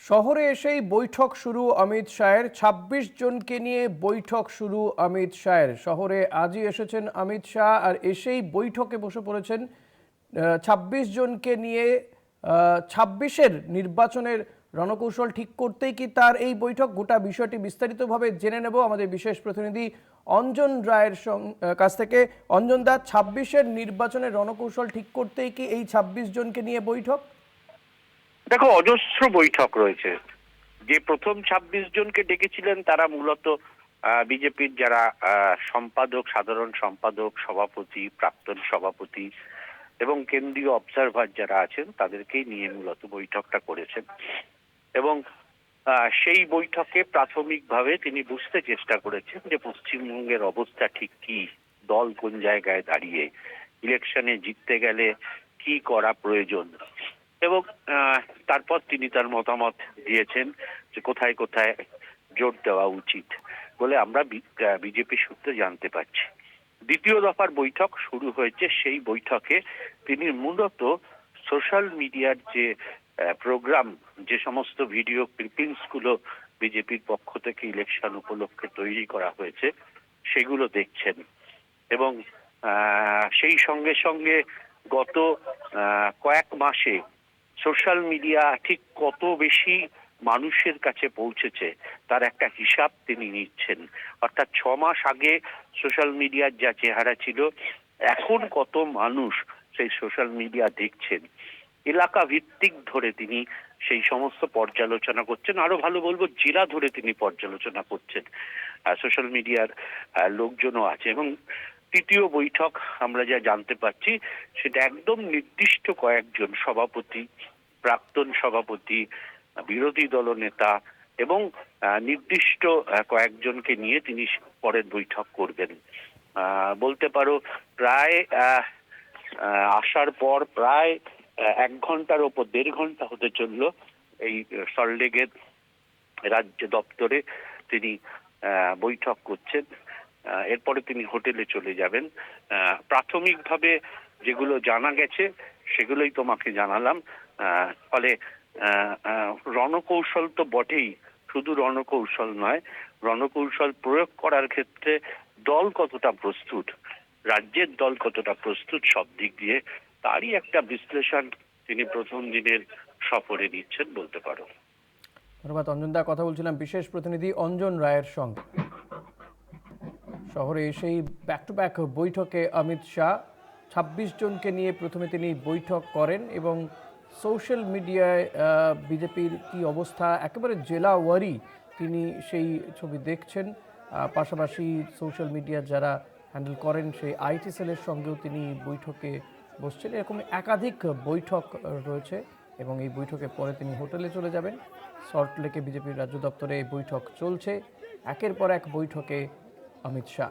শহরে এসেই বৈঠক শুরু অমিত শাহের। ২৬ জনকে নিয়ে বৈঠক শুরু অমিত শাহের। শহরে আজই এসেছেন অমিত শাহ, আর এসেই বৈঠকে বসে পড়েছেন ২৬ জনকে নিয়ে। ২৬-এর নির্বাচনের রণকৌশল ঠিক করতেই কি তার এই বৈঠক? গোটা বিষয়টি বিস্তারিতভাবে জেনে নেব আমাদের বিশেষ প্রতিনিধি অঞ্জন রায়ের কাছ থেকে। অঞ্জন দা, ২৬-এর নির্বাচনের রণকৌশল ঠিক করতেই কি এই ২৬ জনকে নিয়ে বৈঠক? দেখো, অজস্র বৈঠক রয়েছে। যে প্রথম ২৬ জনকে ডেকেছিলেন তারা মূলত বিজেপির যারা সম্পাদক, সাধারণ সম্পাদক, সভাপতি, প্রাক্তন সভাপতি এবং কেন্দ্রীয় অবজারভার যারা আছেন তাদেরকেই নিয়ে মূলত বৈঠকটা করেছেন। এবং সেই বৈঠকে প্রাথমিকভাবে তিনি বুঝতে চেষ্টা করেছেন যে পশ্চিমবঙ্গের অবস্থা ঠিক কি, দল কোন জায়গায় দাঁড়িয়ে, ইলেকশনে জিততে গেলে কি করা প্রয়োজন। এবং তারপর তিনি তার মতামত দিয়েছেন যে কোথায় কোথায় জোর দেওয়া উচিত বলে আমরা বিজেপি সূত্রে জানতে পারছি। দ্বিতীয় দফার বৈঠক শুরু হয়েছে। সেই বৈঠকে তিনি মূলত সোশ্যাল মিডিয়ার যে প্রোগ্রাম, যে সমস্ত ভিডিও ক্লিপিংস গুলো বিজেপির পক্ষ থেকে ইলেকশন উপলক্ষে তৈরি করা হয়েছে সেগুলো দেখছেন। এবং সেই সঙ্গে সঙ্গে গত কয়েক মাসে সোশ্যাল মিডিয়া ঠিক কত বেশি মানুষের কাছে পৌঁছেছে তার একটা হিসাব তিনি নিচ্ছেন। অর্থাৎ ৬ মাস আগে সোশ্যাল মিডিয়ার যা চেহারা ছিল, এখন কত মানুষ সেই সোশ্যাল মিডিয়া দেখছেন। এলাকা ভিত্তিক ধরে তিনি সেই সমস্ত পর্যালোচনা করছেন। আরো ভালো বলবো, জেলা ধরে তিনি পর্যালোচনা করছেন। সোশ্যাল মিডিয়ার লোকজনও আছে। এবং তৃতীয় বৈঠক আমরা যা জানতে পারছি সেটা একদম নির্দিষ্ট কয়েকজন সভাপতি, প্রাক্তন সভাপতি, বিরোধী দলনেতা এবং নির্দিষ্ট কয়েকজনকে নিয়ে তিনি পরের বৈঠক করবেন। বলতে পারো প্রায় আসার পর প্রায় ১ ঘন্টার ওপর ১.৫ ঘন্টা হতে চললো এই সল্টলেকের রাজ্য দপ্তরে তিনি বৈঠক করছেন। এরপরে তিনি হোটেলে চলে যাবেন। প্রাথমিকভাবে যেগুলো জানা গেছে সেগুলোই তোমাকে জানালাম। ফলে রণকৌশল তো বটেই, শুধু রণকৌশল নয়, রণকৌশল প্রয়োগ করার ক্ষেত্রে দল কতটা প্রস্তুত, রাজ্যের দল কতটা প্রস্তুত, সব দিক দিয়ে তারই একটা বিশ্লেষণ তিনি প্রথম দিনের সফরে দিচ্ছেন বলতে পারো। ধন্যবাদ অঞ্জন দা। কথা বলছিলাম বিশেষ প্রতিনিধি অঞ্জন রায়ের সঙ্গে। শহরে এসেই ব্যাক টু ব্যাক বৈঠকে অমিত শাহ। ২৬ জনকে নিয়ে প্রথমে তিনি বৈঠক করেন এবং সোশ্যাল মিডিয়ায় বিজেপির কি অবস্থা একেবারে জেলা ওয়ারি তিনি সেই ছবি দেখছেন। পাশাপাশি সোশ্যাল মিডিয়া যারা হ্যান্ডেল করেন সেই আইটি সেলের সঙ্গেও তিনি বৈঠকে বসছেন। এরকম একাধিক বৈঠক রয়েছে এবং এই বৈঠকের পরে তিনি হোটেলে চলে যাবেন। সল্টলেকে বিজেপির রাজ্য দপ্তরে এই বৈঠক চলছে। একের পর এক বৈঠকে অমিত শাহ।